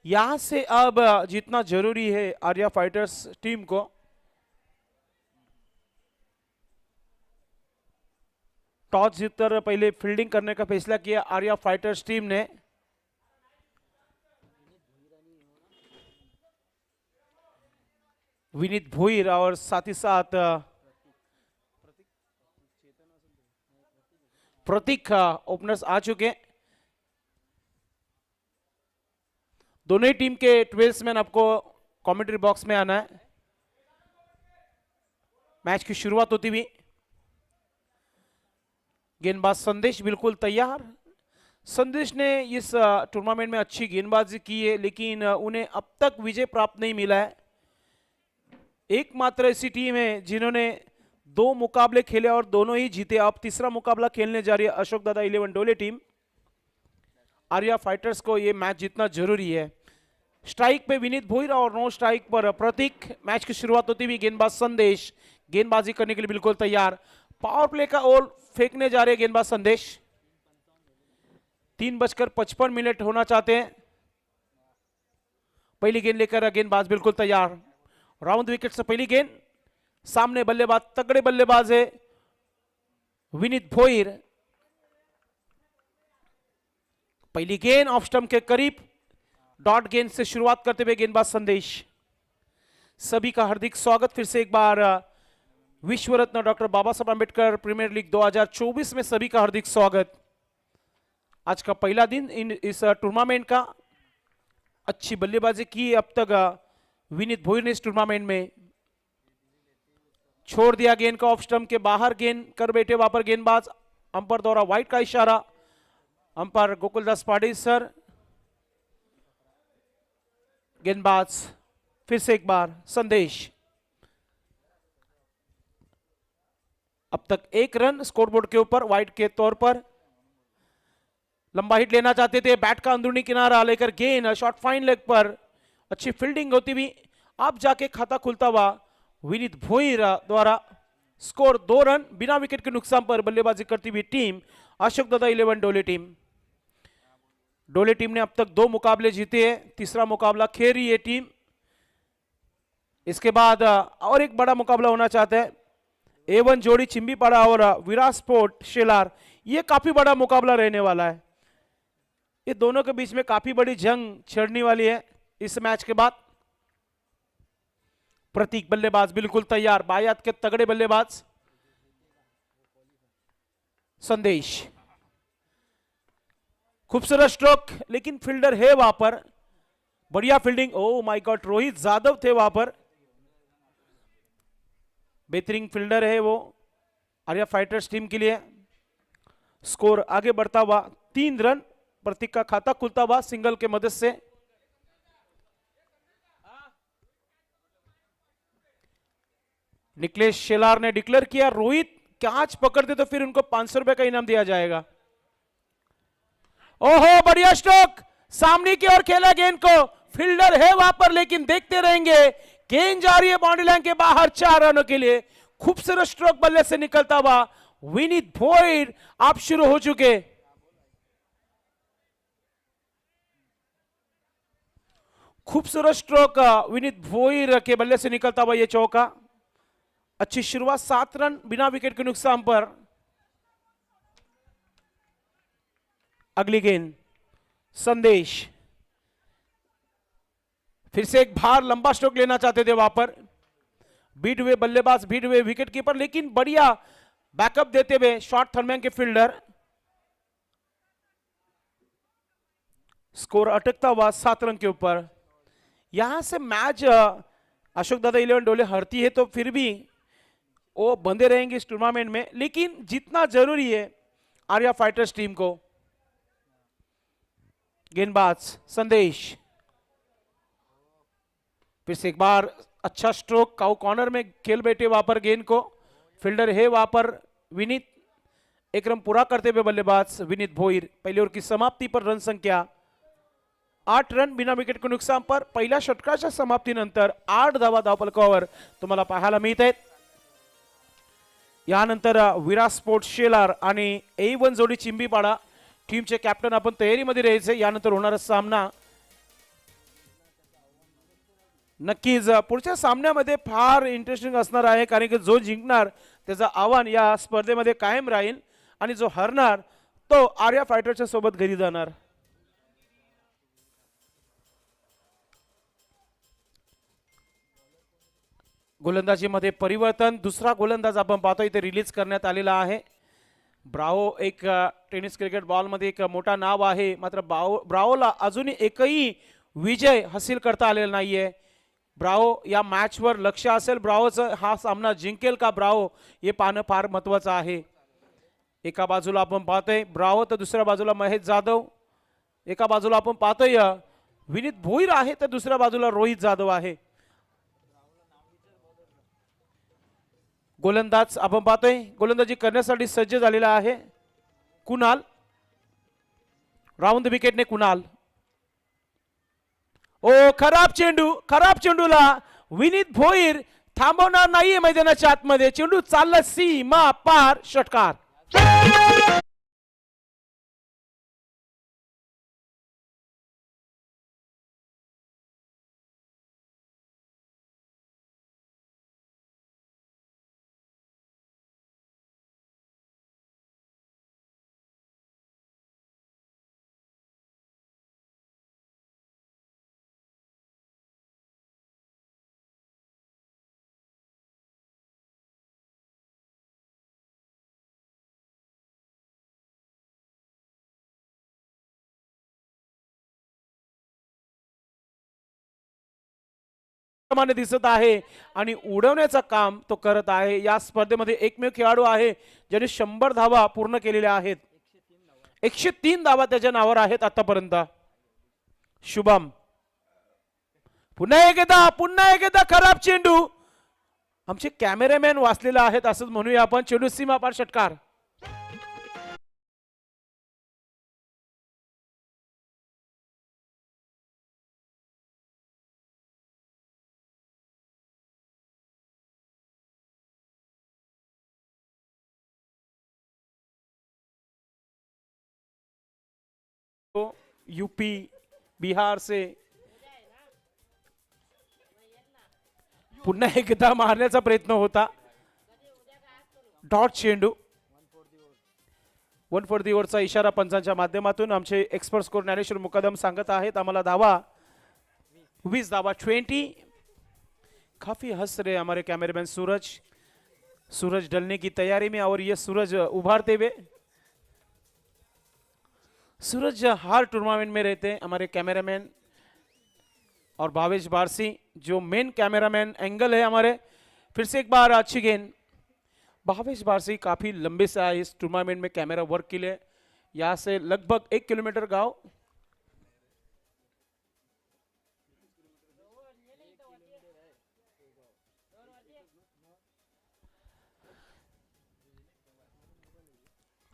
यहां से अब जीतना जरूरी है आर्या फाइटर्स टीम को। टॉस जीतकर पहले फील्डिंग करने का फैसला किया आर्या फाइटर्स टीम ने। विनीत भोईर और साथ ही साथ प्रतीक ओपनर्स आ चुके। दोनों ही टीम के 12 मैन आपको कमेंट्री बॉक्स में आना है। मैच की शुरुआत होती हुई गेंदबाज संदेश बिल्कुल तैयार। संदेश ने इस टूर्नामेंट में अच्छी गेंदबाजी की है, लेकिन उन्हें अब तक विजय प्राप्त नहीं मिला है। एकमात्र ऐसी टीम है जिन्होंने 2 मुकाबले खेले और दोनों ही जीते। अब तीसरा मुकाबला खेलने जा रही है अशोक दादा 11 डोले टीम। आर्या फाइटर्स को यह मैच जीतना जरूरी है। स्ट्राइक पे विनीत भोईर और नो स्ट्राइक पर प्रतीक। मैच की शुरुआत होती हुई गेंदबाज संदेश गेंदबाजी करने के लिए बिल्कुल तैयार। पावर प्ले का ओवर फेंकने जा रहे हैं गेंदबाज संदेश। 3:55 होना चाहते हैं। पहली गेंद लेकर गेंदबाज बिल्कुल तैयार। राउंड विकेट से पहली गेंद। सामने बल्लेबाज तगड़े बल्लेबाज है विनीत भोईर। पहली गेंद ऑफ स्टंप के करीब। डॉट गेंद से शुरुआत करते हुए गेंदबाज संदेश। सभी का हार्दिक स्वागत फिर से एक बार विश्व रत्न डॉक्टर बाबा साहब अंबेडकर प्रीमियर लीग 2024 में सभी का हार्दिक स्वागत। आज का पहला दिन इस टूर्नामेंट का। अच्छी बल्लेबाजी की अब तक विनीत भोईर ने इस टूर्नामेंट में। छोड़ दिया गेंद का ऑफ स्टंप के बाहर। गेंद कर बैठे वहां पर गेंदबाज। अंपायर द्वारा वाइड का इशारा। Umpire Gokuldas Patil sir. गेंदबाज फिर से एक बार संदेश। अब तक 1 रन स्कोरबोर्ड के ऊपर वाइड के तौर पर। लंबा हिट लेना चाहते थे। बैट का अंदरूनी किनारा लेकर गेंद शॉर्ट फाइन लेग पर। अच्छी फील्डिंग होती हुई अब जाके खाता खुलता हुआ विनीत भोईर द्वारा। स्कोर 2 रन बिना विकेट के नुकसान पर बल्लेबाजी करती हुई टीम अशोक दादा 11 डोले टीम। डोले टीम ने अब तक 2 मुकाबले जीते हैं। तीसरा मुकाबला खेल रही है टीम। इसके बाद और एक बड़ा मुकाबला होना चाहता है। A1 जोड़ी चिंबीपाड़ा और विराट स्पोर्ट शेलार। यह काफी बड़ा मुकाबला रहने वाला है। ये दोनों के बीच में काफी बड़ी जंग छिड़ने वाली है इस मैच के बाद। प्रतीक बल्लेबाज बिल्कुल तैयार। बायात के तगड़े बल्लेबाज संदेश। खूबसूरत स्ट्रोक, लेकिन फील्डर है वहां पर। बढ़िया fielding. Oh my God, Rohit Yadav थे वहां पर। बेहतरीन फील्डर है वो आर्या फाइटर्स टीम के लिए। स्कोर आगे बढ़ता हुआ 3 रन। प्रतीक का खाता खुलता हुआ सिंगल के मदद से। निकलेश शेलार ने डिक्लेयर किया रोहित कैच पकड़ते तो फिर उनको 500 रुपए का इनाम दिया जाएगा। ओहो, बढ़िया स्ट्रोक। सामने की ओर खेला गेंद को। फील्डर है वहां पर, लेकिन देखते रहेंगे। गेंद जा रही है बाउंड्री लाइन के बाहर 4 रनों के लिए। खूबसूरत स्ट्रोक बल्ले से निकलता हुआ विनीत भोईर आप शुरू हो चुके। खूबसूरत स्ट्रोक विनीत भोईर के बल्ले से निकलता हुआ यह चौका। अच्छी शुरुआत। 7 रन बिना विकेट के नुकसान पर। अगली गेंद संदेश। फिर से एक भार लंबा स्ट्रोक लेना चाहते थे वहां पर। बीट हुए बल्लेबाज, बीट हुए विकेट कीपर, लेकिन बढ़िया बैकअप देते हुए शॉर्ट थर्डमैन के फील्डर। स्कोर अटकता हुआ 7 रन के ऊपर। यहां से मैच अशोक दादा 11 डोले हारती है तो फिर भी वो बंधे रहेंगे इस टूर्नामेंट में, लेकिन जीतना जरूरी है आर्या फाइटर्स टीम को। गेंदबाज संदेश। फिर से एक बार अच्छा स्ट्रोक। काउ कॉर्नर में खेल बैठे वहां पर गेंद को। फील्डर है वहां पर विनीत। 1 रन पूरा करते हुए बल्लेबाज विनीत भोईर। पहले ओवर की समाप्ती पर रन संख्या 8 रन बिना विकेट के नुकसान पर. पहिल्या षटकाच्या समाप्तीनंतर 8 धावा धावफलकावर तुम्हाला पाहायला मिळत आहेत. यानंतर विराट स्पोर्ट्स शेलार आणि A1 जोडी चिंबीपाडा टीमचे कॅप्टन आपण तयारीमध्ये राहायचे. यानंतर होणारा सामना नक्कीच पुढच्या सामन्यामध्ये फार इंटरेस्टिंग असणार आहे, कारण की जो जिंकणार त्याचं आव्हान या स्पर्धेमध्ये कायम राहील आणि जो हरणार तो आर्या फायटरच्या सोबत घरी जाणार. गोलंदाजीमध्ये परिवर्तन, दुसरा गोलंदाज आपण पाहतो इथे रिलीज करण्यात आलेला आहे. ब्रावो एक टेनिस क्रिकेट बॉलमध्ये एक मोठा नाव आहे, मात्र ब्रावोला अजूनही एकही विजय हासिल करता आलेला नाहीये. ब्रावो या मॅचवर लक्ष असेल, ब्रावोचं हा सामना जिंकेल का ब्रावो हे पाहणं फार महत्वाचं आहे. एका बाजूला आपण पाहतोय ब्रावो तर दुसऱ्या बाजूला महेश जाधव, एका बाजूला आपण पाहतोय विनीत भोईर आहे तर दुसऱ्या बाजूला रोहित जाधव आहे. गोलंदाज आपण पाहतोय गोलंदाजी करण्यासाठी सज्ज झालेला आहे कुणाल. राऊंड द विकेटने कुणाल. ओ खराब चेंडू, खराब चेंडूला विनीत भोईर थांबवणार नाहीये मैदानाच्या आतमध्ये. चेंडू चालला सीमा पार, षटकार. दिसत आहे आणि उडवण्याचं काम तो करत आहे. या स्पर्धेमध्ये एकमेव खेळाडू आहे ज्याने 100 धावा पूर्ण केलेल्या आहेत. 103 धावा त्याच्या नावावर आहेत आतापर्यंत. शुभम पुन्हा एकदा खराब चेंडू. आमचे कॅमेरामॅन वाचलेले आहेत असंच म्हणूया आपण. चेंडू सीमा पार, षटकार. यूपी बिहार से पुन्हा एकदा मारण्याचा प्रयत्न होता. डॉट चेंडू. 1 फॉर दी ओव्हरचा इशारा पंचांच्या माध्यमातून आमचे एक्सपर्ट स्कोर ज्ञानेश्वर मुकदम सांगत आहेत आम्हाला धावा 20 धावा 20. काफी हंस रहे हमारे कैमरामैन सूरज. सूरज डलने की तैयारी में और ये सूरज उभारते हुए. सूरज हर टूर्नामेंट में रहते हैं हमारे कैमरामैन. और भावेश बारसी जो मेन कैमरामैन एंगल है हमारे. फिर से एक बार अच्छी गेंद. भावेश बारसी काफी लंबे से आए इस टूर्नामेंट में कैमरा वर्क के लिए. यहाँ से लगभग 1 किलोमीटर गांव.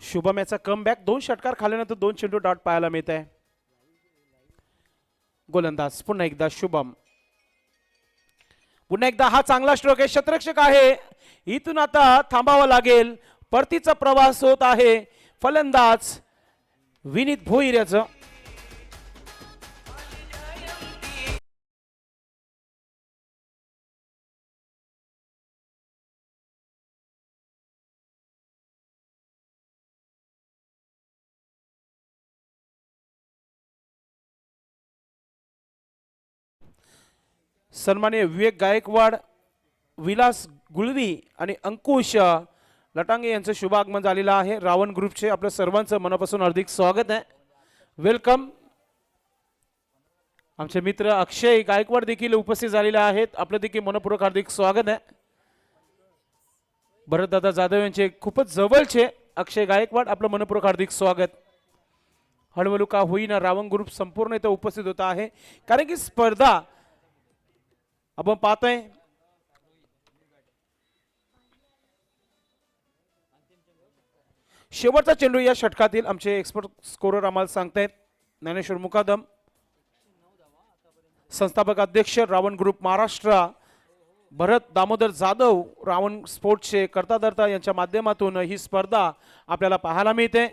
शुभम याचा कमबॅक. 2 षटकार खाल्ल्यानंतर 2 चेंडू डॉट पाहायला मिळत आहे. गोलंदाज पुन्हा एकदा शुभम. पुन्हा एकदा हा चांगला स्ट्रोक आहे. शतरक्षक आहे. इथून आता थांबावं लागेल. परतीचा प्रवास होत आहे. फलंदाज विनीत भोईर याचं. सन्माननीय विवेक गायकवाड, विलास गुळवी आणि अंकुश लटांगे यांचं शुभ आगमन झालेलं आहे. रावण ग्रुपचे आपल्या सर्वांचं मनापासून हार्दिक स्वागत आहे. वेलकम. आमचे मित्र अक्षय गायकवाड देखील उपस्थित झालेले आहेत. आपलं देखील मनपूर्वक हार्दिक स्वागत आहे. भरतदादा जाधव यांचे खूपच जवळचे अक्षय गायकवाड, आपलं मनपूर्वक हार्दिक स्वागत. हळूहळू का होईना रावण ग्रुप संपूर्ण इथे उपस्थित होता आहे, कारण की स्पर्धा आपण पाहतोय शेवटचा चेंडू या षटकातील. आमचे एक्सपर्ट स्कोरर आम्हाला सांगतायत ज्ञानेश्वर मुकादम, संस्थापक अध्यक्ष रावण ग्रुप महाराष्ट्र भरत दामोदर जाधव, रावण स्पोर्ट्सचे कर्ता धर्ता यांच्या माध्यमातून ही स्पर्धा आपल्याला पाहायला मिळते.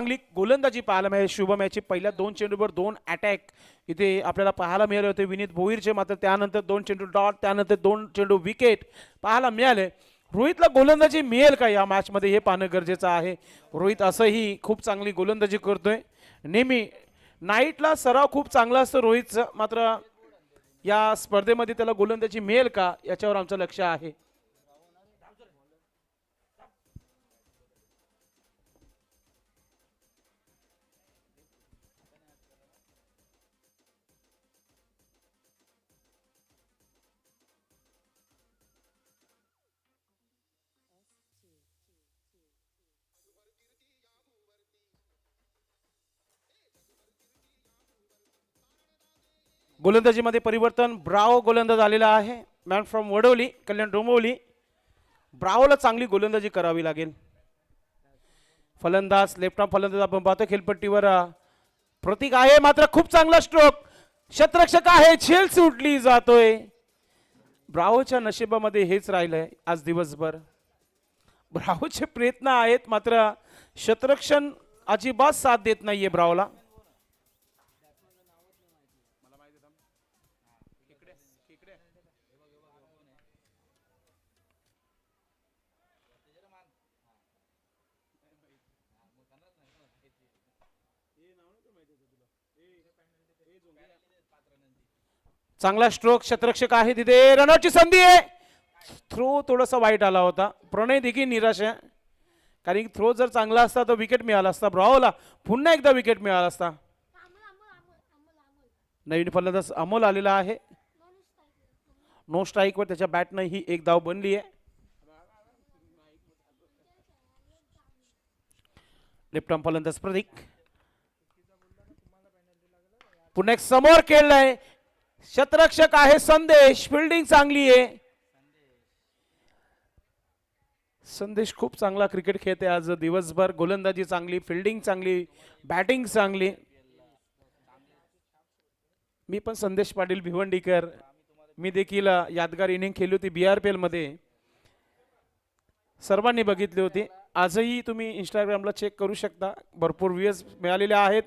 चांगली गोलंदाजी पाहायला मिळेल शुभम याची. पहिल्या 2 चेंडूवर 2 अटॅक इथे आपल्याला पाहायला मिळाले होते विनीत भोईरचे. मात्र त्यानंतर 2 चेंडू डॉट, त्यानंतर 2 चेंडू विकेट पाहायला मिळाले. रोहितला गोलंदाजी मिळेल का या मॅच मध्ये हे पाहणं गरजेचं आहे. रोहित असंही खूप चांगली गोलंदाजी करतोय. नेहमी नाईटला सराव खूप चांगला असतो रोहितचा, मात्र या स्पर्धेमध्ये त्याला गोलंदाजी मिळेल का याच्यावर आमचं लक्ष आहे. गोलंदाजीमध्ये परिवर्तन. ब्रावो गोलंदाज आलेला आहे. Man from Vadoli, Kalyan Dombivli. ब्रावोला चांगली गोलंदाजी करावी लागेल. फलंदाज लेफ्ट आर्म फलंदाज आपण पाहतो खेळपट्टीवर प्रतीक आहे, मात्र खूप चांगला स्ट्रोक. शतरक्षक आहे, झेल सुटली जातोय. ब्रावोच्या नशिबामध्ये हेच राहिलंय आज दिवसभर. ब्रावोचे प्रयत्न आहेत मात्र शतरक्षण अजिबात साथ देत नाहीये ब्रावोला. चांगला स्ट्रोक. शतरक्षक आहे तिथे. रनआउटची संधी आहे. थ्रो थोडासा वाईट आला होता. प्रणय देखील निराश आहे, कारण थ्रो जर चांगला असता तर विकेट मिळाला असता. ब्रावोला पुन्हा एकदा विकेट मिळाला असता. नवीन फलंदाज अमोल आलेला आहे. नो स्ट्राईक वर त्याच्या बॅटनं ही एक धाव बनली आहे. लेफ्ट आर्म फलंदाज प्रतीक पुन्हा एक समोर खेळलाय. शतरक्षक आहे संदेश. फिल्डिंग चांगली आहे. संदेश खूप चांगला क्रिकेट खेळते आज दिवसभर. गोलंदाजी चांगली, फिल्डिंग चांगली, बॅटिंग चांगली. मी पण संदेश पाटील भिवंडीकर, मी देखील यादगार इनिंग खेळली होती BRPL मध्ये. सर्वांनी बघितली होती. आजही तुम्ही इंस्टाग्रामला चेक करू शकता, भरपूर व्ह्यूज मिळालेले आहेत.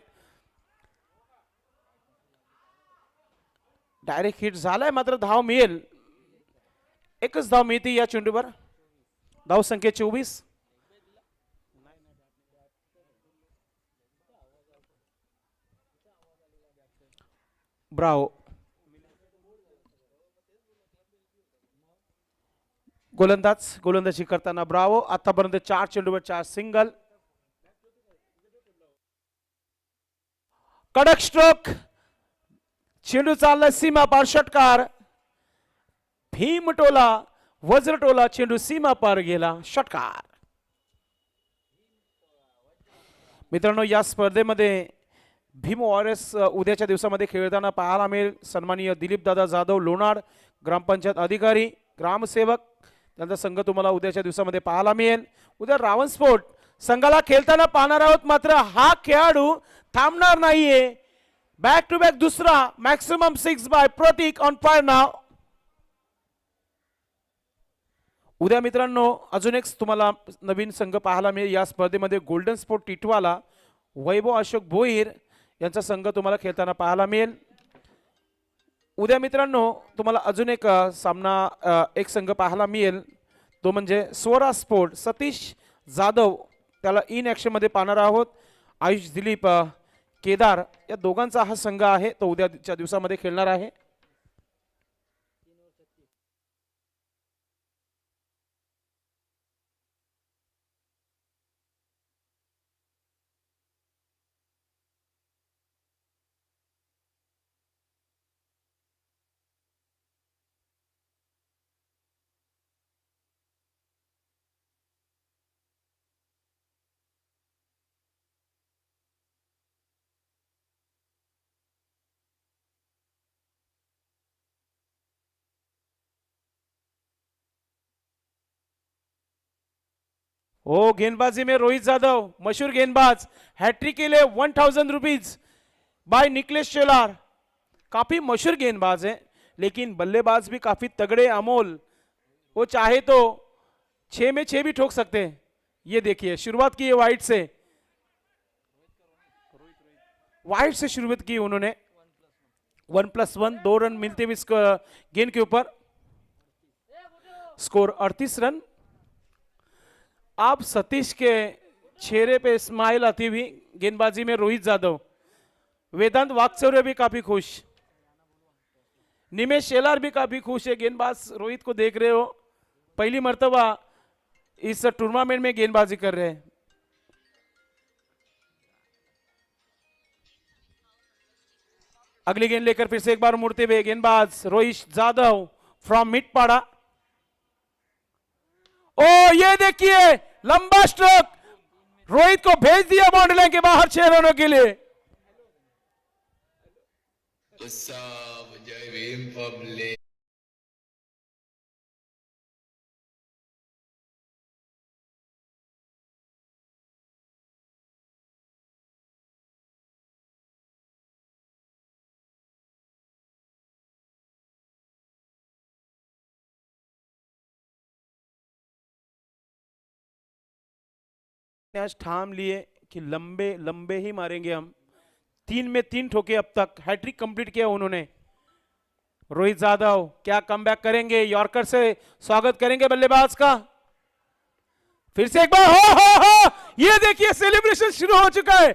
डायरेक्ट हिट झालाय मात्र धाव मिळेल. एकच धाव मिळते या चेंडूवर. धाव संख्या 24. ब्रावो गोलंदाजी करताना ब्रावो आतापर्यंत 4 चेंडूवर 4 सिंगल. कडक स्ट्रोक. चेंडू चालला सीमा पार. षटकार. भीमटोला वज्रटोला चेंडू सीमा पार गेला. षटकार. मित्रांनो, या स्पर्धेमध्ये भीम वॉरियर्स उद्याच्या दिवसामध्ये खेळताना पाहायला मिळेल. सन्माननीय दिलीप दादा जाधव लोणार, ग्रामपंचायत अधिकारी, ग्रामसेवक, त्यांचा संघ तुम्हाला उद्याच्या दिवसामध्ये पाहायला मिळेल. उद्या रावण स्पोर्ट संघाला खेळताना पाहणार आहोत. मात्र हा खेळाडू थांबणार नाहीये. बॅक टू बॅक दुसरा maximum 6 by Prateek on fire नाव. उद्या मित्रांनो अजून एक तुम्हाला नवीन संघ पाहायला मिळेल या स्पर्धेमध्ये. गोल्डन स्पोर्ट टिटवाला वैभव अशोक भोईर यांचा संघ तुम्हाला खेळताना पाहायला मिळेल. उद्या मित्रांनो तुम्हाला अजून एक सामना एक संघ पाहायला मिळेल, तो म्हणजे स्वरा स्पोर्ट. सतीश जाधव त्याला इन ॲक्शन मध्ये पाहणार आहोत. आयुष दिलीप केदार या दोघांचा हा संघ आहे, तो उद्याच्या दिवसामध्ये खेळणार आहे. ओ गेंदबाजी में रोहित यादव मशहूर गेंदबाज, हैट्रिक के लिए 1000 रुपीज बाय निकलेश शेलार. काफी मशहूर गेंदबाज है, लेकिन बल्लेबाज भी काफी तगड़े अमोल. वो चाहे तो 6 में 6 भी ठोक सकते हैं. ये देखिए शुरुआत की है वाइड से. वाइड से शुरुआत की उन्होंने। 1+1, 2 रन मिलते हुए इस गेंद के ऊपर। Score 38 run. आप सतीश के चेहरे पे स्माइल आती हुई गेंदबाजी में रोहित यादव, वेदांत वाकचौरे भी काफी खुश, निमेश शेलार भी काफी खुश है। गेंदबाज रोहित को देख रहे हो, पहली मर्तबा इस टूर्नामेंट में गेंदबाजी कर रहे हैं। अगली गेंद लेकर फिर से एक बार मुड़ते हुए गेंदबाज रोहित यादव फ्रॉम मिडपाड़ा। ओ ये देखिए लंबा स्ट्रोक, रोहित को भेज दिया बाउंड्री लाइन के बाहर 6 रनों के लिए। जय भीम पब्लिक। आज ठाम लिए कि लंबे लंबे ही मारेंगे हम। 3 में 3 ठोके अब तक, हैट्रिक कंप्लीट किया उन्होंने। रोहित यादव क्या कमबैक करेंगे, यॉर्कर से स्वागत करेंगे बल्लेबाज का। फिर से एक बार हो ये देखिए सेलिब्रेशन शुरू हो चुका है।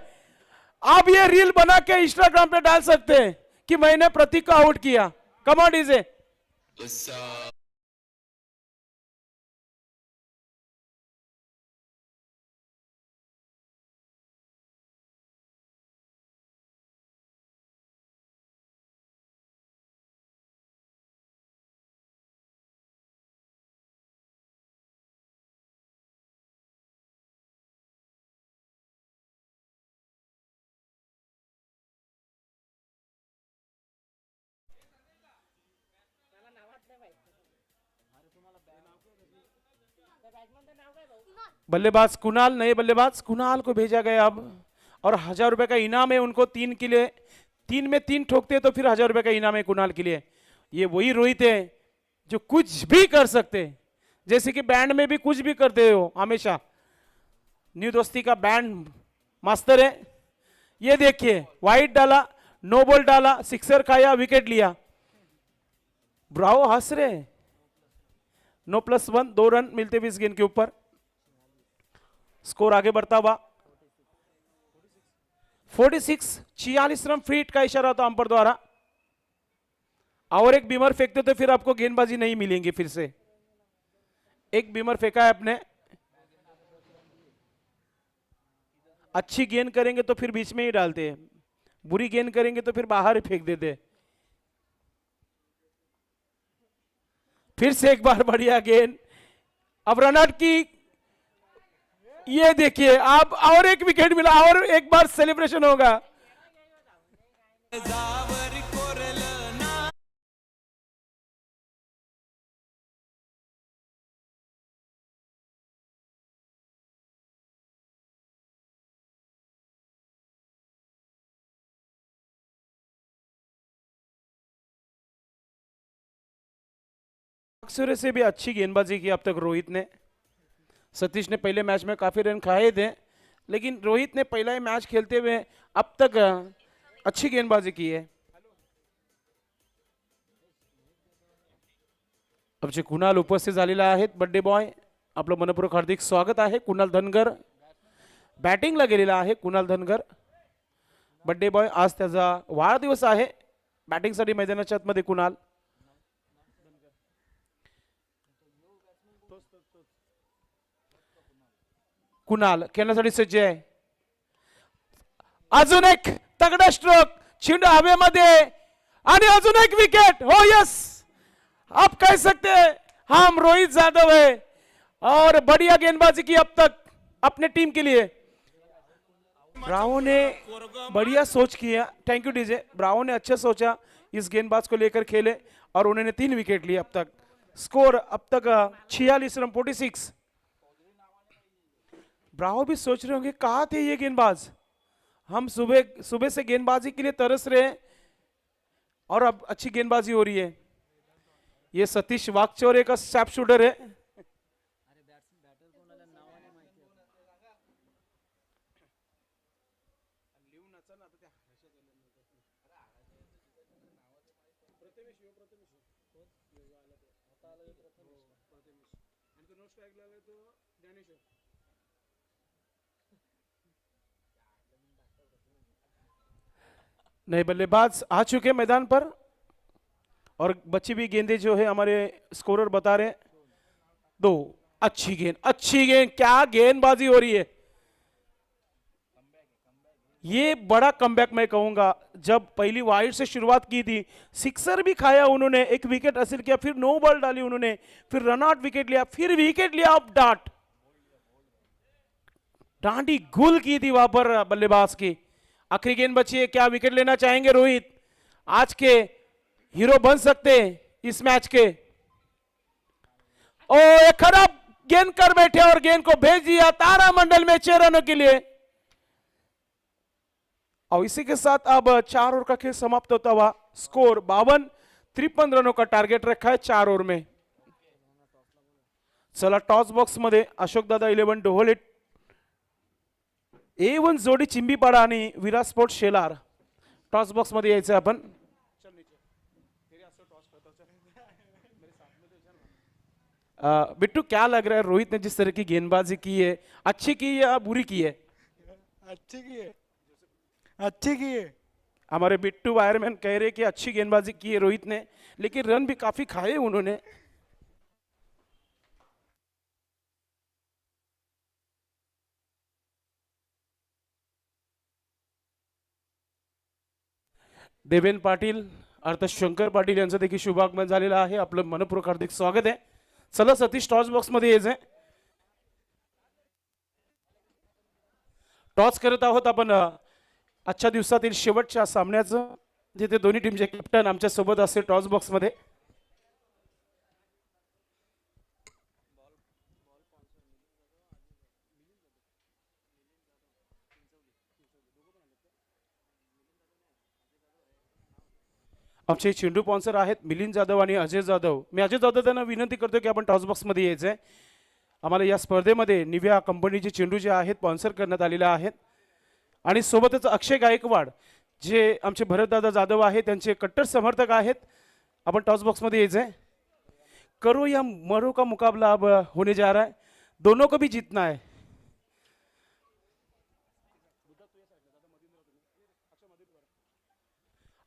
आप ये रील बना के इंस्टाग्राम पे डाल सकते हैं कि मैंने प्रतीक को आउट किया। Come on DJ. बल्लेबाज कुणाल, नए बल्लेबाज कुणाल को भेजा गया अब, और 1000 रुपए का इनाम है उनको 3 के लिए। 3 में 3 ठोकते हैं तो फिर 1000 रुपए का इनाम है कुणाल के लिए। ये वही रोहित है जो कुछ भी कर सकते, जैसे कि बैंड में भी कुछ भी करते हो हमेशा। न्यू दोस्ती का बैंड मास्टर है। ये देखिए वाइड डाला, नो बॉल डाला, सिक्सर खाया, विकेट लिया। ब्रावो हंस रहे। 9+1, 2 रन मिलते हुए इस गेंद के ऊपर। स्कोर आगे बढ़ता हुआ 46, 46 रन। फ्रीट का इशारा था अंपायर द्वारा। और एक बीमर फेंकते तो फिर आपको गेंदबाजी नहीं मिलेंगी। फिर से एक बीमर फेंका है अपने। अच्छी गेंद करेंगे तो फिर बीच में ही डालते हैं, बुरी गेंद करेंगे तो फिर बाहर ही फेंक देते। फिर से एक बार बढ़िया गेंद। अब रनआउट की, ये देखिए आप, और एक विकेट मिला, और एक बार सेलिब्रेशन होगा। अक्सर से भी अच्छी गेंदबाजी की अब तक रोहित ने। सतीश ने पहले मैच में काफी रन खाए थे, लेकिन रोहित ने पहला ही मैच खेलते हुए अब तक अच्छी गेंदबाजी की है। आमचे कुणाल उपस्थित झालेले आहेत। बर्थडे बॉय, आपलं मनपूर्वक हार्दिक स्वागत आहे। कुणाल धनगर बॅटिंगला गेलेला आहे। कुणाल धनगर बर्थडे बॉय, आज त्याचा वाढदिवस आहे। बॅटिंगसाठी मैदानाच्या आतमध्ये कुणाल। कुणाल खेळण्यासाठी सज्ज आहे। अजून एक तगडा स्ट्रोक, चेंडू हवेमध्ये, आणि अजून एक विकेट। हो यस, आप कह सकते हैं हम रोहित यादव है, और बढ़िया गेंदबाजी की अब तक अपने टीम के लिए। ब्रावो ने बढ़िया सोच किया। Thank you DJ. ब्रावो ने अच्छा सोचा, इस गेंदबाज को लेकर खेले और उन्होंने 3 विकेट लिए अब तक। स्कोर अब तक 46 रन, 46। ब्रावो भी सोच रहे होंगे कहाँ थे ये गेंदबाज, हम सुबह सुबह से गेंदबाजी के लिए तरस रहे हैं और अब अच्छी गेंदबाजी हो रही है। ये सतीश वाकचौरे का शॉर्प शूटर है। नए बल्लेबाज आ चुके मैदान पर और बची भी गेंदें जो है हमारे स्कोरर बता रहे हैं 2। अच्छी गेंद, क्या गेंदबाजी हो रही है। ये बड़ा कमबैक मैं कहूंगा। जब पहली वाइड से शुरुआत की थी, सिक्सर भी खाया उन्होंने, एक विकेट हासिल किया, फिर नो बॉल डाली उन्होंने, फिर रन आउट विकेट लिया, फिर विकेट लिया, अब डांडी गुल की थी वहां पर बल्लेबाज की। आखिरी गेंद बची है, क्या विकेट लेना चाहेंगे रोहित? आज के हीरो बन सकते इस मैच के। ओ एक खराब गेंद कर बैठे और गेंद को भेज दिया तारामंडल में 6 रनों के लिए। और इसी के साथ अब 4 ओवर का खेल समाप्त होता हुआ स्कोर 52, 53 रनों का टारगेट रखा है 4 ओवर में। चला टॉस बॉक्स मध्ये अशोक दादा 11 डोहोले A1 जोडी चिंबीपाडा आणि विराट स्पोर्ट्स शेलार टॉस बॉक्स मध्ये यायचं आपण। बिट्टू क्या लग रहा है रोहित ने जिस तरह की गेंदबाजी की है, अच्छी की या बुरी की है? अच्छी की है, अच्छी की है। हमारे बिट्टू वायरमैन कह रहे कि अच्छी गेंदबाजी की है रोहित ने, लेकिन रन भी काफी खाए उन्होंने। देवेन पाटील अर्थात शंकर पाटील यांचं देखील शुभागमन झालेलं आहे। आपलं मनपूर्वक हार्दिक स्वागत आहे। चला सतीश टॉस बॉक्स मध्ये यायचंय। टॉस करत आहोत आपण आजच्या दिवसातील शेवटच्या सामन्याचं, जिथे दोन्ही टीमचे कॅप्टन आमच्या सोबत असतील टॉस बॉक्स मध्ये। आमचे चेंडू स्पॉन्सर आहेत मिलिंद जाधव आणि अजय जाधव। मी अजय जाधव त्यांना विनंती करतो की आपण टॉस बॉक्स मध्ये यायचंय। आम्हाला या स्पर्धेमध्ये निव्या कंपनीचे चेंडू जे आहेत स्पॉन्सर करण्यात आलेले आहेत आणि सोबतच अक्षय गायकवाड जे आमचे भरतदादा जाधव आहेत त्यांचे कट्टर समर्थक आहेत। आपण टॉस बॉक्स मध्ये यायचंय। करो या मरो का मुकाबला अब होने जा रहा है, दोनों को भी जीतना है।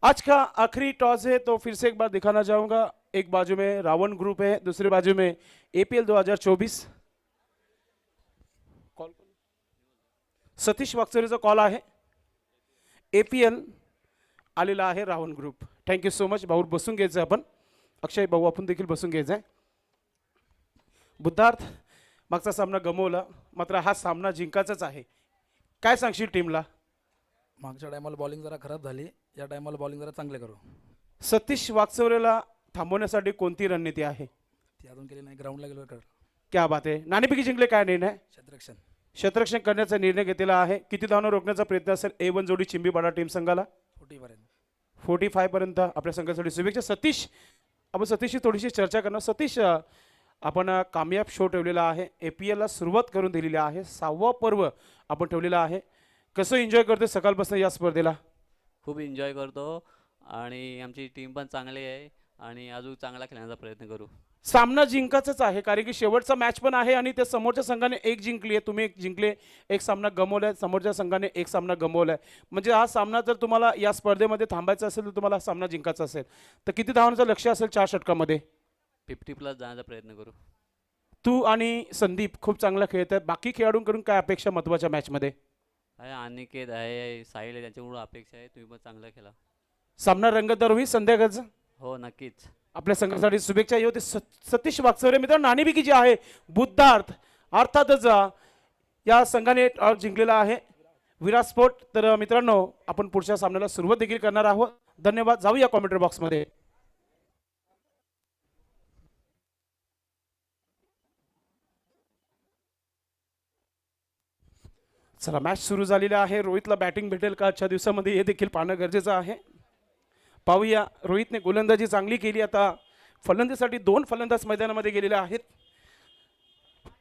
आज का आखिरी टॉस है तो फिर से एक बार दिखाना चाहूंगा। एक बाजू में रावण ग्रुप है, दूसरी बाजू में APL 2024। सतीश वाकचरेचा कॉल आहे। APL आलेला आहे Ravan group. Thank you so much भाऊ, बसून घ्यायचं आपण। अक्षय भाऊ आपण देखील बसून घ्यायचं आहे। बुद्धार्थ मागचा सामना गमवला, मात्र हा सामना जिंकायचाच आहे। काय सांगशील टीमला? मागच्या टायमाला बॉलिंग जरा खराब झाली, या टायमाला बॉलिंग जरा चांगले करू। सतीश वाकचौरेला थांबवण्यासाठी कोणती रणनीती आहे? ती अजून केली नाही, ग्राउंडला गेलो कर। क्या बात आहे। नाणेफेकी जिंकले, काय निर्णय? क्षेत्ररक्षण क्षेत्ररक्षण करण्याचा निर्णय घेतलेला आहे। किती धावना रोखण्याचा प्रयत्न असेल A1 जोडी चिंबीपाडा टीम संघाला? 40 पर्यंत, 45 पर्यंत आपल्या संघासाठी शुभेच्छा। सतीश, आपण सतीशची थोडीशी चर्चा करणार। सतीश, आपण कामयाब शो ठेवलेला आहे, APL ला सुरुवात करून दिलेली आहे, 6वा पर्व आपण ठेवलेला आहे। कसं एन्जॉय करते सकाळपासून या स्पर्धेला? खूप एन्जॉय करतो आणि आमची टीम पण चांगली आहे आणि अजून चांगला खेळण्याचा प्रयत्न करू। सामना जिंकायचाच आहे, कारण की शेवटचा मॅच पण आहे आणि त्या समोरच्या संघाने एक जिंकली आहे, तुम्ही एक जिंकले, एक सामना गमावलाय, समोरच्या संघाने एक सामना गमावलाय। म्हणजे हा सामना जर तुम्हाला या स्पर्धेमध्ये थांबायचा असेल तर तुम्हाला हा सामना जिंकायचा असेल तर किती धावांचं लक्ष्य असेल 4 षटकामध्ये? 50+ जाण्याचा प्रयत्न करू। तू आणि संदीप खूप चांगला खेळत आहेत, बाकी खेळाडूंकडून काय अपेक्षा महत्त्वाच्या मॅचमध्ये? आहे अनिकेत आहे, साहिल आहे, त्यांच्याकडून अपेक्षा आहे तुम्ही पण चांगलं खेळा। सामना रंगतदार होईल संध्याकाळचा? हो नक्कीच। आपल्या संघासाठी शुभेच्छा। होते सतीश वाकचौरे। मित्रांनो, नाणेफेकी जी आहे बुद्धार्थ अर्थातच या संघाने जिंकलेला आहे विराट स्पोर्ट। तर मित्रांनो, आपण पुढच्या सामन्याला सुरुवात देखील करणार आहोत। धन्यवाद। जाऊया कॉमेंट्री बॉक्स मध्ये। चला, मॅच सुरू झालेला आहे। रोहितला बॅटिंग भेटेल का आजच्या दिवसामध्ये हे देखील पाहणं गरजेचं आहे। पाहूया, रोहितने गोलंदाजी चांगली केली। आता फलंदाजीसाठी 2 फलंदाज मैदानामध्ये गेलेले आहेत।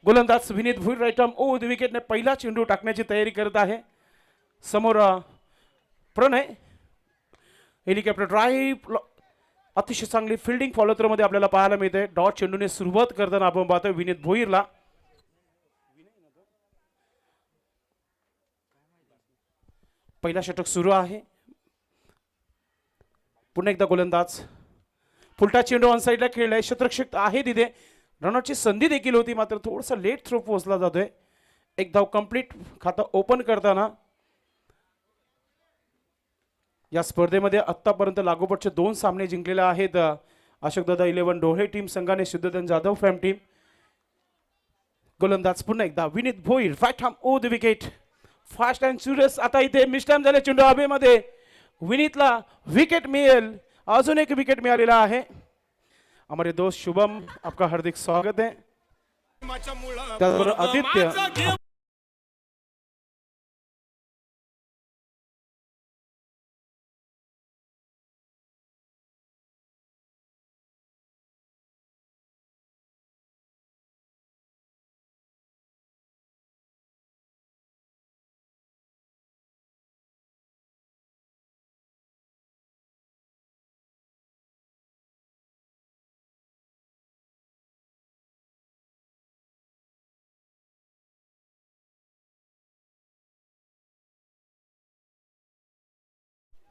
गोलंदाज विनीत भुईर राईटम विकेटने पहिला चेंडू टाकण्याची तयारी करत आहे। समोर प्रणय हेलिकॉप्टर ड्राईव्ह, अतिशय चांगली फिल्डिंग फॉलो थ्रो मध्ये आपल्याला पाहायला मिळते. डॉट चेंडूने सुरुवात करताना आपण पाहतोय विनीत भोईरला. पहिला षटक सुरू आहे. पुन्हा एकदा गोलंदाज फुलटा चेंडू ऑन साईडला खेळलाय. क्षेत्ररक्षक आहे तिथे. रनआउटची संधी देखील होती, मात्र थोडंसं लेट थ्रो पोहोचला जातोय. एक धाव कंप्लीट खातं ओपन करताना या स्पर्धेमध्ये आतापर्यंत लागोपाठचे 2 सामने जिंकलेले आहेत. अशोकदादा 11 डोळे टीम संघाने, शुद्धधन जाधव फॅम टीम. गोलंदाज पुन्हा एकदा विनीत भोईर. फास्ट हम ओ the wicket, fast and furious. आता इथे मिस्टाइम झाले चेंडू हवेमध्ये. विनीतला विकेट मिळेल. अजून एक विकेट मिळालेला आहे. हमारे दोस्त शुभम, आपका हार्दिक स्वागत है. त्याचबरोबर आदित्य.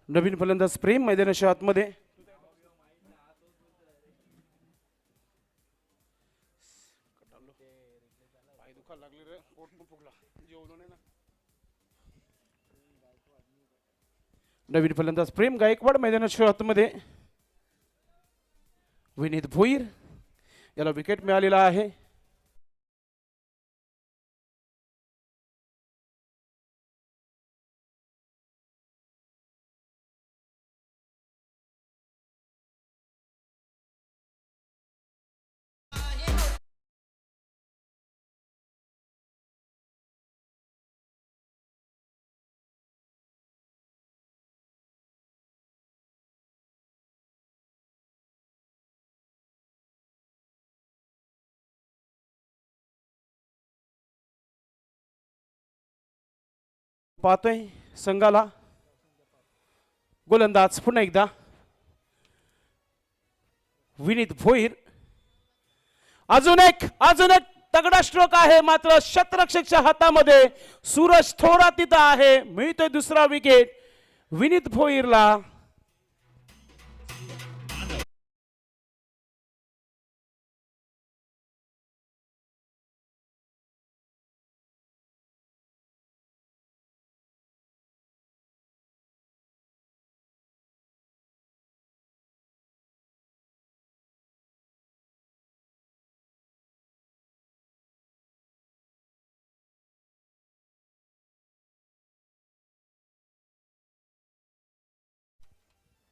नवीन फलंदाज प्रेम मैदानाच्या आतमध्ये. नवीन फलंदाज प्रेम गायकवाड मैदानाच्या आतमध्ये. विनीत भोईर याला विकेट मिळालेला आहे. पाहतोय संघाला. गोलंदाज पुन्हा एकदा विनीत भोईर. अजून एक तगडा स्ट्रोक आहे, मात्र क्षेत्ररक्षकच्या हातामध्ये. सूरज थोडा तिथं आहे. मिळतोय दुसरा विकेट विनीत भोईरला.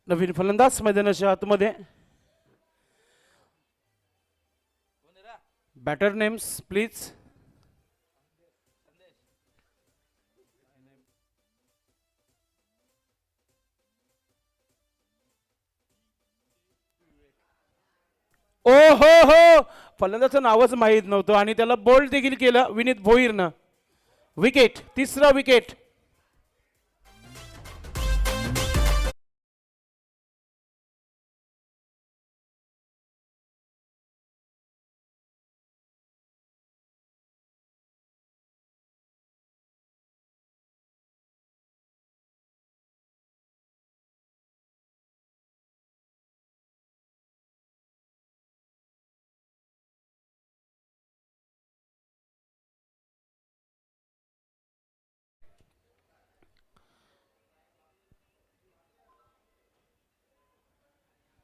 नवीन फलंदाज मैदानाच्या आतमध्ये. Batter names please. ओ हो, फलंदाजाचं नावच माहीत नव्हतं आणि त्याला बोल्ड देखील केलं विनीत भोईरनं. विकेट, तिसरा विकेट.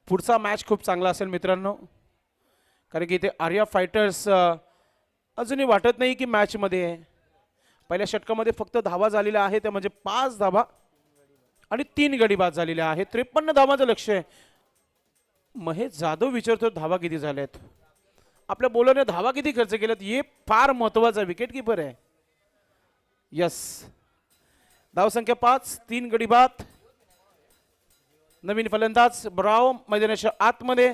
पुढचा मॅच खूप चांगला असेल मित्रांनो, कारण की इथे आर्या फायटर्स अजूनही वाटत नाही की मॅच मध्ये आहे. पहिल्या षटकामध्ये फक्त धावा झालेल्या आहेत, त्या म्हणजे 5 धावा आणि 3 गडी बाद झालेल्या आहेत. 53 धावांचं लक्ष आहे. महेश जाधव विचारतो धावा किती झाल्यात. आपल्या बॉलरने धावा किती खर्च केल्यात हे फार महत्त्वाचा. विकेट कीपर आहे. यस, धाव संख्या 5, 3 गडी बाद. नवीन फलंदाज ब्रावो मैदानाच्या आतमध्ये.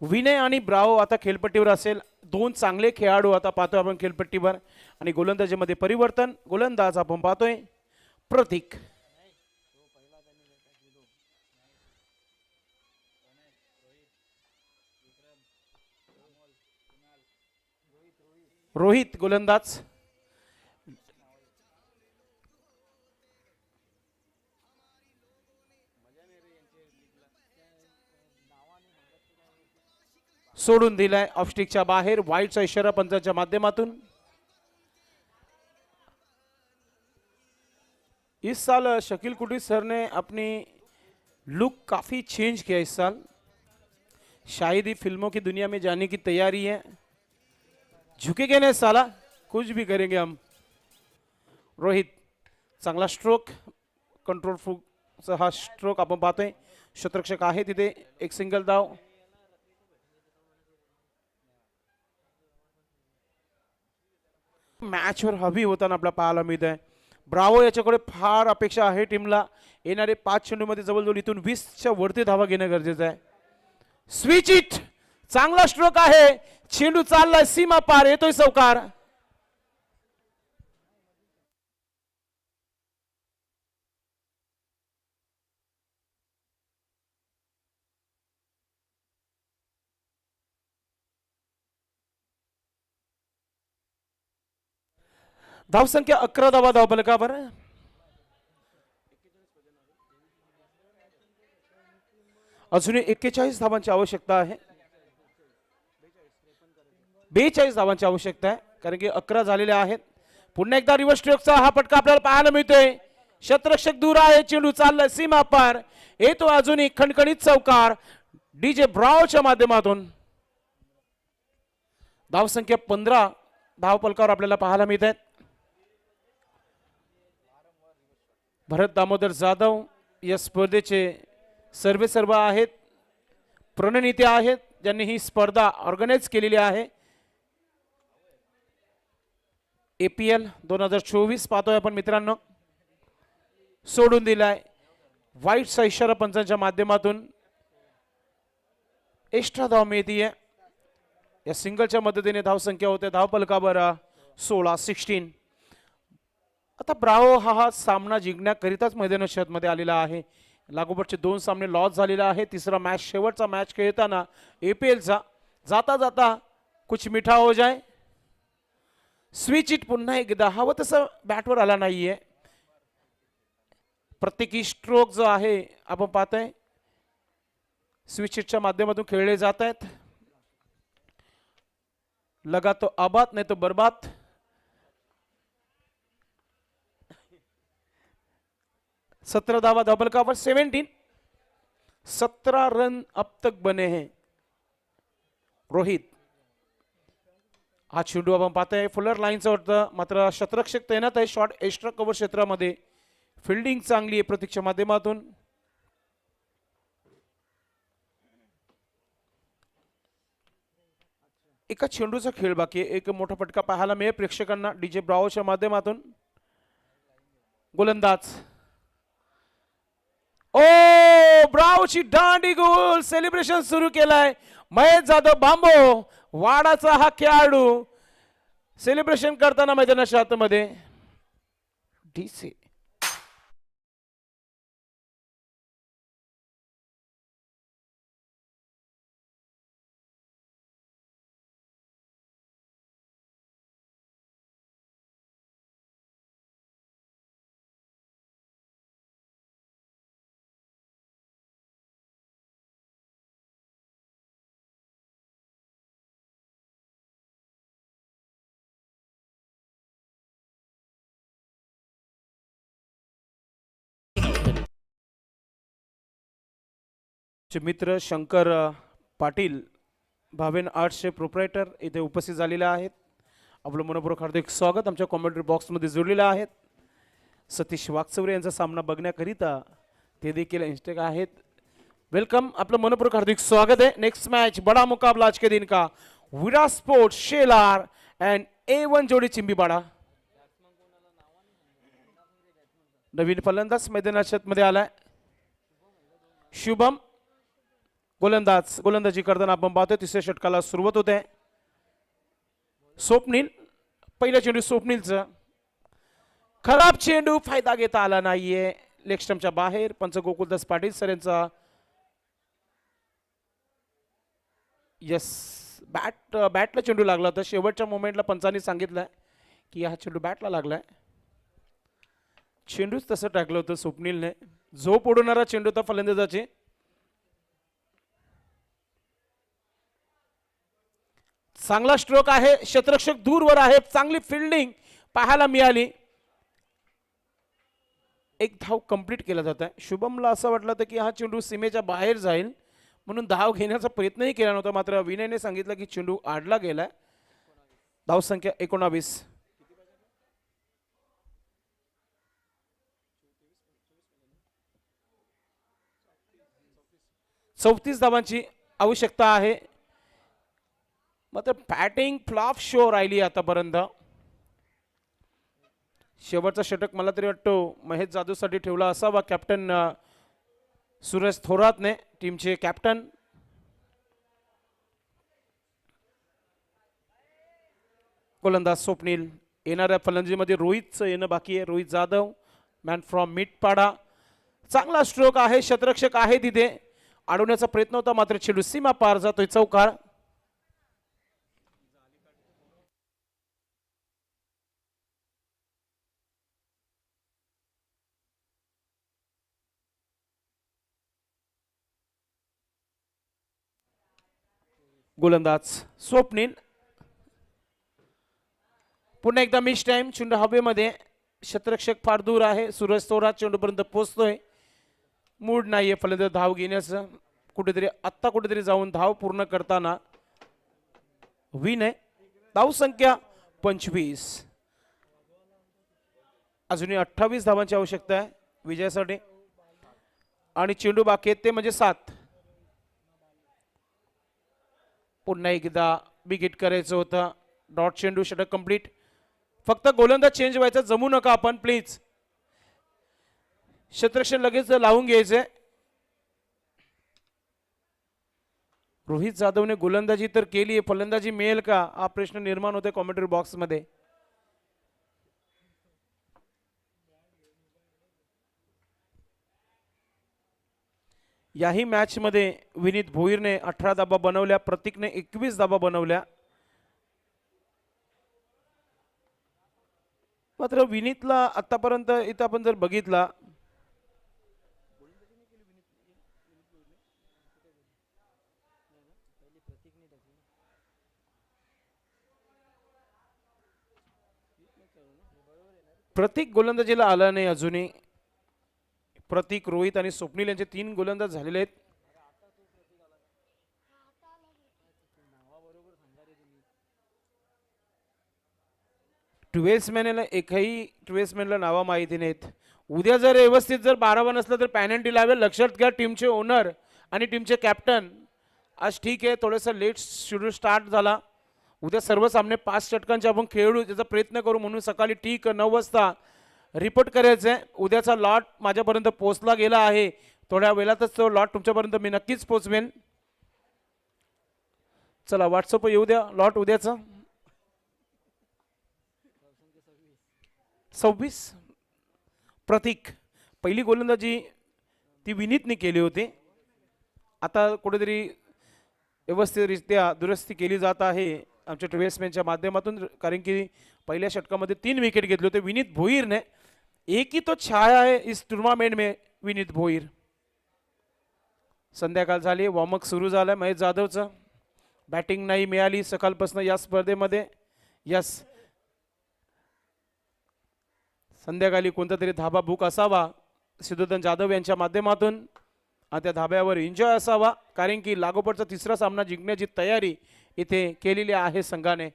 विनय आणि ब्रावो आता खेळपट्टीवर असेल. दोन चांगले खेळाडू आता पाहतोय आपण खेळपट्टीवर आणि गोलंदाजीमध्ये परिवर्तन. गोलंदाज आपण पाहतोय प्रतीक. रोहित गोलंदाज. सोडून दिलाय ऑफस्टिकच्या बाहेर. वाईटचा इशारा पंचांच्या माध्यमातून. इस साल शकील कुटी सर ने अपनी लुक काफी चेंज किया. इस साल शायद ही फिल्मों की दुनिया में जाने की तैयारी है. झुकेगे नहीं साला, कुछ भी करेंगे हम. रोहित चांगला स्ट्रोक. कंट्रोल फुल हा स्ट्रोक आपण पाहतोय. क्षेत्ररक्षक आहे तिथे. एक सिंगल धाव. मॅचवर हवी होताना आपला पाहायला मिळत आहे. ब्रावो याच्याकडे फार अपेक्षा आहे टीमला. येणारे 5 चेंडूमध्ये जवळजवळ इथून 20च्या वरती धावा घेणं गरजेचं आहे. Switch it. चांगला स्ट्रोक आहे. चेंडू चाललाय सीमा पार. येतोय चौकार. धावसंख्या 11 धावा धावफलकावर. अजूनही 41 धावांची आवश्यकता आहे. 42 धावांची आवश्यकता आहे कारण की 11 झालेले आहेत. पुन्हा एकदा रिव्हर्स स्ट्रोकचा हा फटका आपल्याला पाहायला मिळतोय. क्षेत्ररक्षक दूर आहे. चेंडू चाललाय सीमा पार. येतो अजूनही खणखणीत चौकार डीजे ब्रावोच्या माध्यमातून. धावसंख्या 15 धावफलकावर आपल्याला पाहायला मिळत आहेत. भरत दामोदर जाधव या स्पर्धेचे सर्वेसर्वा आहेत. प्रणेते आहेत ज्यांनी ही स्पर्धा ऑर्गनाइज केलेली आहे. APL 2024 पाहतोय आपण मित्रांनो. सोडून दिलाय. वाईटचा इशारा पंचांच्या माध्यमातून. एक्स्ट्रा धाव मिळतीये. या सिंगलच्या मदतीने धावसंख्या होते धावफलकावर 16. आता ब्रावो हा सामना जिंकण्याकरिताच मैदानी मध्ये आलेला आहे. लागोपाठचे 2 सामने लॉस झालेला आहे. तिसरा मॅच शेवटचा मॅच खेळताना APLचा जाता जाता कुछ मिठा हो जाए. स्विच इट पुन्हा एकदा. हवं तसं बॅटवर आला नाहीये. प्रत्येकी स्ट्रोक जो आहे आपण पाहतोय स्विच इटच्या माध्यमातून खेळले जात आहेत. लगा तो आबाद नाही तो बर्बाद. सत्रह धावा धावफलकावर. 17 रन अब तक बने हैं. रोहित हा चेंडू आपण पाहतोय फुलर लाईनचा होतं. मात्र क्षेत्ररक्षक तैनात आहे. शॉट एक्स्ट्रा कव्हर क्षेत्रामध्ये. फिल्डिंग चांगली आहे प्रतीकच्या माध्यमातून. एका चेंडूचा खेळ बाकी आहे. एक मोठा फटका पाहायला मिळेल प्रेक्षकांना डीजे ब्रावोच्या माध्यमातून. गोलंदाज. ओ ब्रावोची दांडी गोल. सेलिब्रेशन सुरू केलाय. महेश जाधव बांबो वाडाचा हा खेळाडू सेलिब्रेशन करताना मैदानाच्या आतमध्ये. DC मित्र शंकर पाटील भावेन आर्ट्सचे प्रोप्रायटर इथे उपस्थित झालेले आहेत. आपलं मनपूर्वक हार्दिक स्वागत. आमच्या कॉमेंट्री बॉक्समध्ये जोडलेले आहेत. सतीश वाकचौरे यांचा सामना बघण्याकरिता ते देखील इंस्टेक आहेत. वेलकम. आपलं मनपूर्वक हार्दिक स्वागत है. नेक्स्ट मैच बड़ा मुकाबला आज के दिन का. विराट स्पोर्ट्स शेलार एंड A1 जोड़ी चिंबीपाड़ा. नवीन फलंदाज मैदानाच्या मध्ये आलाय. शुभम गोलंदाज. गोलंदाजी करताना आपण पाहतोय तिसऱ्या षटकाला सुरुवात होते. स्वप्नील, पहिला चेंडू स्वप्नीलचा, खराब चेंडू, फायदा घेता आला नाहीये, लेग स्टंपच्या बाहेर. पंच गोकुलदास पाटील सर यांचा यस, बॅटला चेंडू लागला होता. शेवटच्या मोमेंटला पंचांनी सांगितलंय की हा चेंडू बॅटला लागलाय. चेंडूच तसं टाकलं होतं स्वप्नीलने. झोप उडवणारा चेंडू होता फलंदाजाचे. चांगला स्ट्रोक आहे, क्षेत्ररक्षक दूरवर आहे, चांगली फिल्डिंग पाहायला मिळाली. एक धाव कंप्लीट केला जात आहे. शुभमला असं वाटलं होतं की हा चेंडू सीमेच्या बाहेर जाईल म्हणून धाव घेण्याचा प्रयत्नही केला नव्हता. मात्र विनयने सांगितलं की चेंडू आडला गेलाय. धाव संख्या 19. 34 धावांची आवश्यकता आहे. मात्र बॅटिंग फ्लॉप शो राहिली आतापर्यंत. शेवटचा षटक मला तरी वाटतो महेश जाधवसाठी ठेवला असावा कॅप्टन सुरेश थोरातने, टीमचे कॅप्टन. गोलंदाज स्वप्नील. येणाऱ्या फलंदाजीमध्ये रोहितचं येणं बाकी आहे. Rohit Jadhav, man from Mitpada. चांगला स्ट्रोक आहे, क्षेत्ररक्षक आहे तिथे, अडवण्याचा प्रयत्न होता मात्र चेंडू सीमा पार जातोय. चौकार. गोलंदाज स्वप्नील. पुन्हा एकदा मिस टाइम. चेंडू हवेमध्ये, क्षेत्ररक्षक फार दूर आहे. सूरज थोरात चेंडूपर्यंत पोहोचतोय. मूड नाहीये फलंदाज धाव घेण्याचं. कुठेतरी जाऊन धाव पूर्ण करताना विन आहे. धाव संख्या 25. अजूनही 28 धावांची आवश्यकता आहे विजयासाठी आणि चेंडू बाकी आहेत ते म्हणजे 7. पुन्हा एकदा बिग करायचं होतं. डॉट चेंडू, षटक कंप्लीट. फक्त गोलंदाज चेंज व्हायचा, जमू नका आपण प्लीज. क्षेत्ररक्षण लगेच लावून घ्यायचंय. रोहित जाधवने गोलंदाजी तर केली आहे, फलंदाजी मिळेल का हा प्रश्न निर्माण होतोय कॉमेंट्री बॉक्स मध्ये. याही मॅच मध्ये विनीत भोईरने 18 धाबा बनवल्या, प्रतीकने 21 धाबा बनवल्या. मात्र विनीतला आतापर्यंत इथं आपण जर बघितला प्रतीक गोलंदाजीला आला नाही अजूनही. प्रतीक, रोहित आणि स्वप्नील यांचे 3 गोलंदाज झालेले आहेत. ट्वेल्समॅनला एकही ट्वेल्समॅनला नावं माहिती नाहीत. उद्या जर व्यवस्थित जर 12 नसलं तर पॅनल्टी लावेल. लक्षात घ्या टीमचे ओनर आणि टीमचे कॅप्टन. आज ठीक आहे थोडंसं लेट शेड्यूल स्टार्ट झाला. उद्या सर्व सामने 5 षटकांचे आपण खेळू, त्याचा प्रयत्न करू. म्हणून सकाळी ठीक 9 वाजता रिपोर्ट करायचं आहे. उद्याचा लॉट माझ्यापर्यंत पोहोचला गेला आहे. थोड्या वेळातच तो लॉट तुमच्यापर्यंत मी नक्कीच पोहोचवेन. चला व्हॉट्सअप येऊ द्या लॉट उद्याचा. 26. प्रतीक. पहिली गोलंदाजी ती विनीतने केली होती. आता कुठेतरी व्यवस्थितरित्या दुरुस्ती केली जात आहे आमच्या ट्वेल्समॅनच्या माध्यमातून. कारण की पहिल्या षटकामध्ये 3 विकेट घेतले होते विनीत भोईरने. एक ही तो छाया है इस टूर्नामेंट में विनीत भोईर. संध्याकाळ झाली, वॉर्मअप सुरू झाला. महेश जाधवचं बॅटिंग नाही मिळाली सकाळपासून या स्पर्धेमध्ये. यस, संध्याकाळी कोणता तरी धाबा बुक असावा सिद्धोधन जाधव यांच्या माध्यमातून आणि त्या धाब्यावर एन्जॉय असावा. कारण की लागोपाठचा 3रा सामना जिंकण्याची तयारी इथे केलेली आहे संघाने.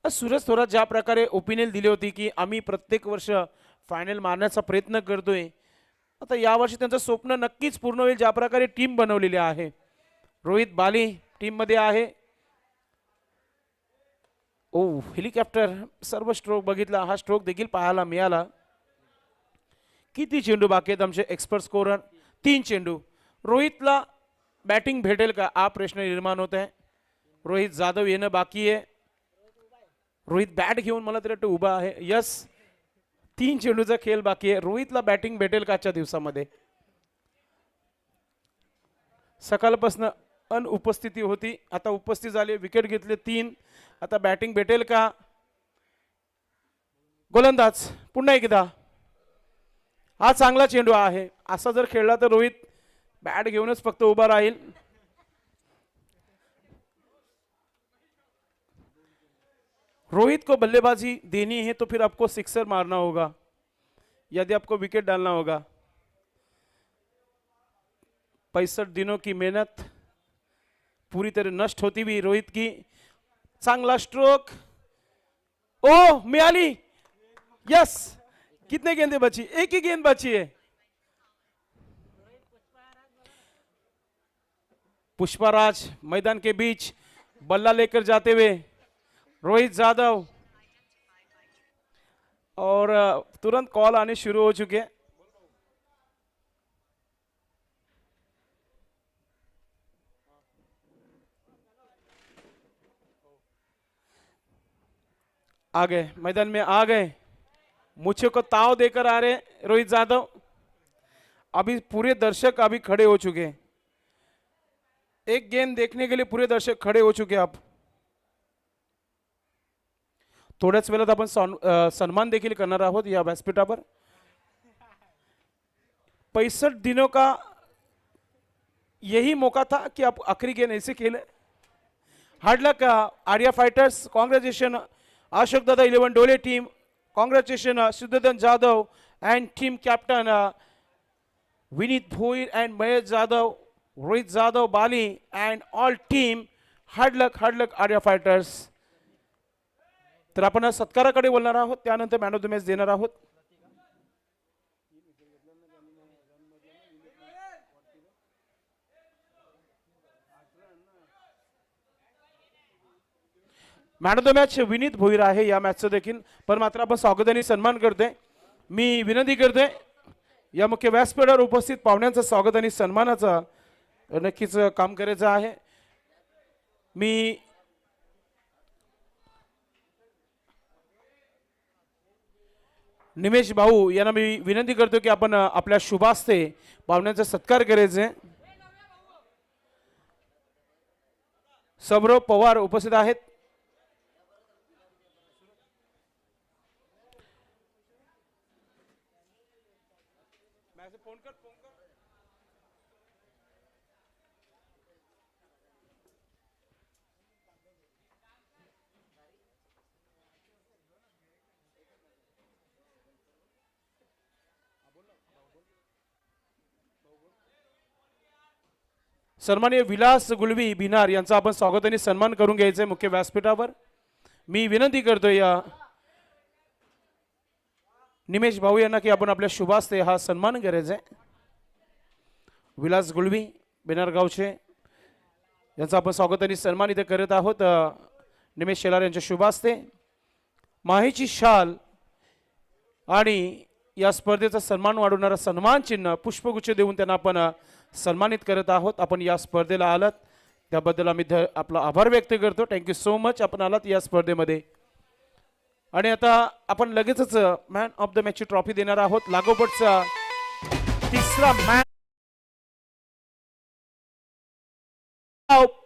सूरज थोरात ज्या प्रकारे ओपिनियन दिली होती की आम्ही प्रत्येक वर्ष फायनल मारण्याचा प्रयत्न करतोय, आता यावर्षी त्यांचं स्वप्न नक्कीच पूर्ण होईल. ज्या प्रकारे टीम बनवलेली आहे. रोहित बाली टीम मध्ये आहे. ओ हेलिकॉप्टर, सर्व स्ट्रोक बघितला. हा स्ट्रोक देखील पाहायला मिळाला. किती चेंडू बाकी आहेत आमचे एक्सपर्ट स्कोरर? 3 चेंडू. रोहितला बॅटिंग भेटेल का हा प्रश्न निर्माण होत आहे. रोहित जाधव येणं बाकी आहे. रोहित बॅट घेऊन मला तरी वाटतं उभा आहे. यस, 3 चेंडूचा खेळ बाकी आहे. रोहितला बॅटिंग भेटेल का आजच्या दिवसामध्ये? सकाळपासून अनुपस्थिती होती, आता उपस्थित झाले, विकेट घेतले 3. आता बॅटिंग भेटेल का? गोलंदाज पुन्हा एकदा. हा चांगला चेंडू आहे. असा जर खेळला तर रोहित बॅट घेऊनच फक्त उभा राहील. रोहित को बल्लेबाजी देनी है तो फिर आपको सिक्सर मारना होगा, यदि आपको विकेट डालना होगा. 65 दिनों की मेहनत पूरी तरह नष्ट होती हुई रोहित की. चांगला स्ट्रोक. ओ मिळाली. यस. कितने गेंदे बची? एक ही गेंद बची है. पुष्पाराज मैदान के बीच बल्ला लेकर जाते हुए रोहित यादव, और तुरंत कॉल आने शुरू हो चुके हैं. आ गए, मैदान में आ गए. मुझे को ताव देकर आ रहे रोहित यादव. अभी पूरे दर्शक अभी खड़े हो चुके हैं. एक गेंद देखने के लिए पूरे दर्शक खड़े हो चुके हैं. आप थोड्याच वेळात आपण सन्मान देखील करणार आहोत या व्यासपीठावर. 65 दिनों का यही मौका था कि आप आखिरी गेंद ऐसे खेले. Hard luck Arya fighters. Congratulation Ashok Dada 11 Dole team. Congratulation Siddhodhan Jadhav and team captain Vineet Bhoir and Mahesh Yadav, Rohit Yadav, Bali and all team. Hard luck Arya fighters. तर आपण सत्काराकडे बोलणार आहोत, त्यानंतर मॅन ऑफ द मॅच देणार आहोत. Man of the match Vineet Bhoir आहे या मॅचचं देखील, पण मात्र आपण स्वागताने सन्मान करतोय. मी विनंती करतोय या मुख्य व्यासपीठावर उपस्थित पाहुण्यांचं स्वागत आणि सन्मानाचं नक्कीच काम करायचं आहे. मी निमेश भाऊ यांना मी विनंती करतो की आपण आपल्या शुभास्ते पाहुण्यांचा सत्कार करायचे. सौरभ पवार उपस्थित आहेत. सन्माननीय विलास गुलवी बिनार यांचा आपण स्वागत आणि सन्मान करून घ्यायचे मुख्य व्यासपीठावर. मी विनंती करतोय या निमेश भाऊ यांना की आपण आपल्या शुभास्ते हा सन्मान करायचा आहे. विलास गुलवी बिनार गावचे यांचा आपण स्वागत आणि सन्मान इथे करत आहोत. निमेश शेलार यांच्या शुभास्ते माहीची शाल आणि या स्पर्धेचा सन्मान वाढवणारा सन्मान चिन्ह पुष्पगुच्छ देऊन त्यांना आपण सन्मानित करत आहोत. आपण या स्पर्धेला आलात त्याबद्दल आम्ही आपला आभार व्यक्त करतो. थँक्यू सो मच आपण आलात या स्पर्धेमध्ये. आणि आता आपण लगेचच मॅन ऑफ द मॅचची ट्रॉफी देणार आहोत. लागोपाठचा तिसरा मॅच.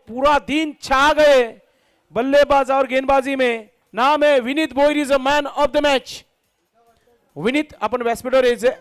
पूरा दिन छा गए बल्लेबाज और गेंदबाजी में. नाम है Vineet Bhoir, is a man of the match. Vineet आपण व्यासपीठावर यायचे.